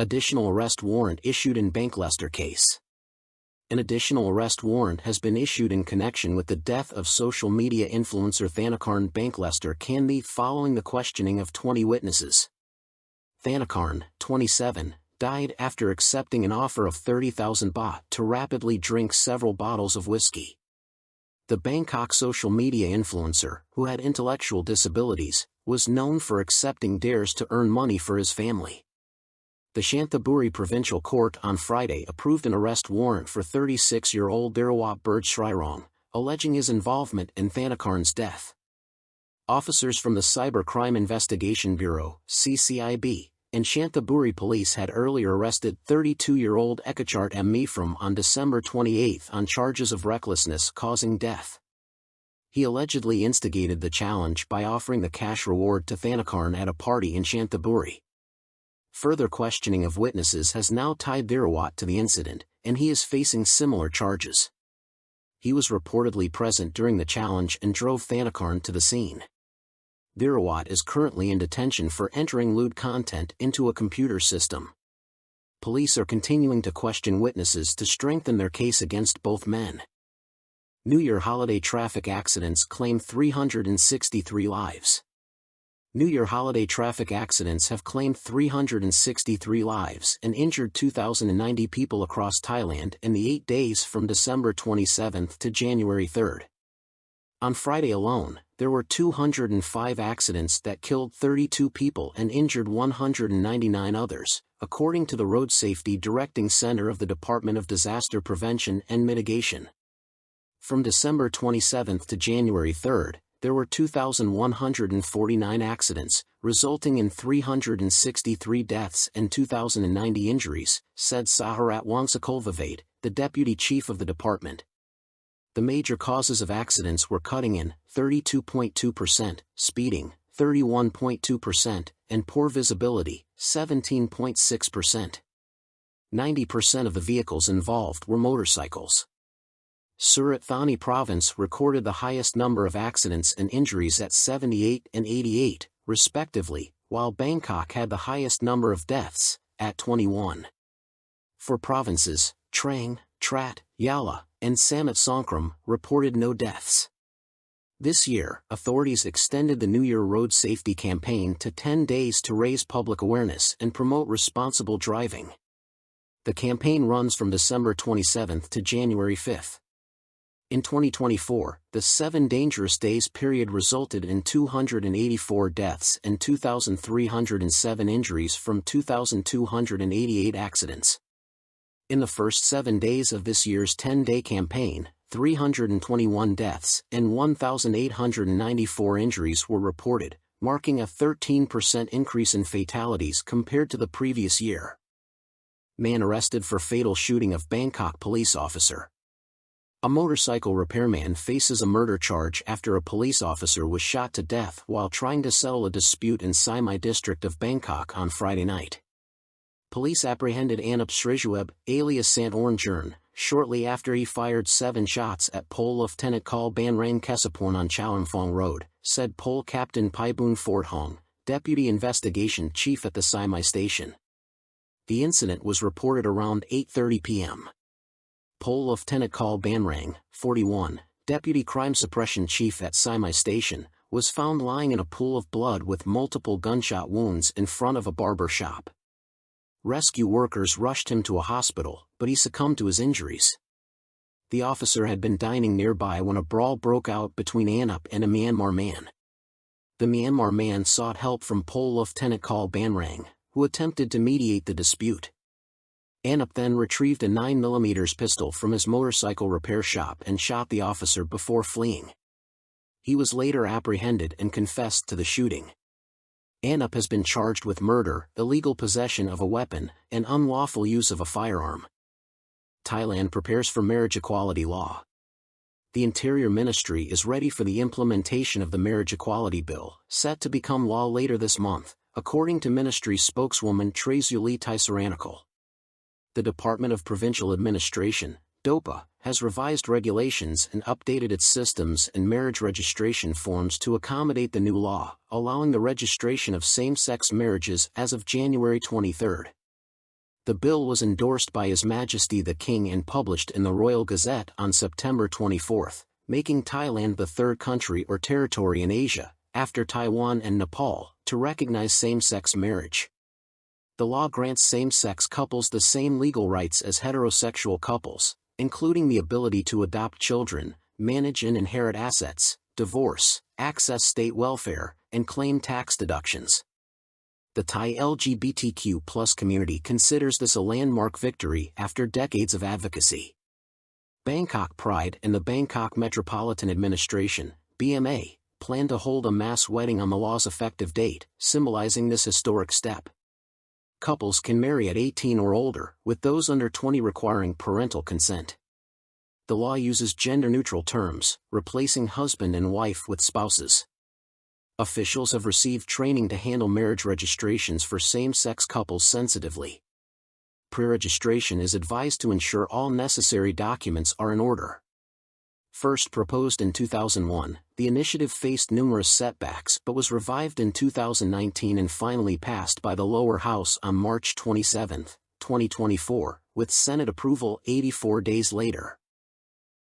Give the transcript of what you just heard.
Additional arrest warrant issued in Bangkok case. An additional arrest warrant has been issued in connection with the death of social media influencer Thanakarn Bangkok Kandy following the questioning of 20 witnesses. Thanakarn, 27, died after accepting an offer of 30,000 baht to rapidly drink several bottles of whiskey. The Bangkok social media influencer, who had intellectual disabilities, was known for accepting dares to earn money for his family. The Chanthaburi Provincial Court on Friday approved an arrest warrant for 36-year-old Dharawat Bergshrirong, alleging his involvement in Thanakarn's death. Officers from the Cyber Crime Investigation Bureau, CCIB, and Chanthaburi police had earlier arrested 32-year-old Ekachart M. Mifram on December 28 on charges of recklessness causing death. He allegedly instigated the challenge by offering the cash reward to Thanakarn at a party in Chanthaburi. Further questioning of witnesses has now tied Dharawat to the incident, and he is facing similar charges. He was reportedly present during the challenge and drove Thanakarn to the scene. Dharawat is currently in detention for entering lewd content into a computer system. Police are continuing to question witnesses to strengthen their case against both men. New Year holiday traffic accidents claim 363 lives. New Year holiday traffic accidents have claimed 363 lives and injured 2,090 people across Thailand in the 8 days from December 27 to January 3. On Friday alone, there were 205 accidents that killed 32 people and injured 199 others, according to the Road Safety Directing Center of the Department of Disaster Prevention and Mitigation. From December 27 to January 3, there were 2,149 accidents, resulting in 363 deaths and 2,090 injuries, said Saharat Wangsakolvavade, the deputy chief of the department. The major causes of accidents were cutting in, 32.2%, speeding, 31.2%, and poor visibility, 17.6%. 90% of the vehicles involved were motorcycles. Surat Thani province recorded the highest number of accidents and injuries at 78 and 88, respectively, while Bangkok had the highest number of deaths, at 21. For provinces, Trang, Trat, Yala, and Samut Songkhram reported no deaths. This year, authorities extended the New Year road safety campaign to 10 days to raise public awareness and promote responsible driving. The campaign runs from December 27 to January 5. In 2024, the 7 dangerous days period resulted in 284 deaths and 2,307 injuries from 2,288 accidents. In the first 7 days of this year's 10-day campaign, 321 deaths and 1,894 injuries were reported, marking a 13% increase in fatalities compared to the previous year. Man arrested for fatal shooting of Bangkok police officer. A motorcycle repairman faces a murder charge after a police officer was shot to death while trying to settle a dispute in Sai Mai district of Bangkok on Friday night. Police apprehended Anup Srijueb, alias Sant Ornjern, shortly after he fired 7 shots at Pol Lieutenant Kal Banrang Kesaporn on Chowamphong Road, said Pol Captain Paibun Forthong, deputy investigation chief at the Sai Mai station. The incident was reported around 8:30 p.m. Pol Lieutenant Kal Banrang, 41, deputy crime suppression chief at Sai Mai station, was found lying in a pool of blood with multiple gunshot wounds in front of a barber shop. Rescue workers rushed him to a hospital, but he succumbed to his injuries. The officer had been dining nearby when a brawl broke out between Anup and a Myanmar man. The Myanmar man sought help from Pol Lieutenant Kal Banrang, who attempted to mediate the dispute. Anup then retrieved a 9mm pistol from his motorcycle repair shop and shot the officer before fleeing. He was later apprehended and confessed to the shooting. Anup has been charged with murder, illegal possession of a weapon, and unlawful use of a firearm. Thailand prepares for marriage equality law. The Interior Ministry is ready for the implementation of the marriage equality bill, set to become law later this month, according to Ministry spokeswoman Trazuli Taisaranakal. The Department of Provincial Administration, DOPA, has revised regulations and updated its systems and marriage registration forms to accommodate the new law, allowing the registration of same-sex marriages as of January 23. The bill was endorsed by His Majesty the King and published in the Royal Gazette on September 24, making Thailand the third country or territory in Asia, after Taiwan and Nepal, to recognize same-sex marriage. The law grants same-sex couples the same legal rights as heterosexual couples, including the ability to adopt children, manage and inherit assets, divorce, access state welfare, and claim tax deductions. The Thai LGBTQ+ community considers this a landmark victory after decades of advocacy. Bangkok Pride and the Bangkok Metropolitan Administration, BMA, plan to hold a mass wedding on the law's effective date, symbolizing this historic step. Couples can marry at 18 or older, with those under 20 requiring parental consent. The law uses gender-neutral terms, replacing husband and wife with spouses. Officials have received training to handle marriage registrations for same-sex couples sensitively. Pre-registration is advised to ensure all necessary documents are in order. First proposed in 2001, the initiative faced numerous setbacks but was revived in 2019 and finally passed by the lower house on March 27, 2024, with Senate approval 84 days later.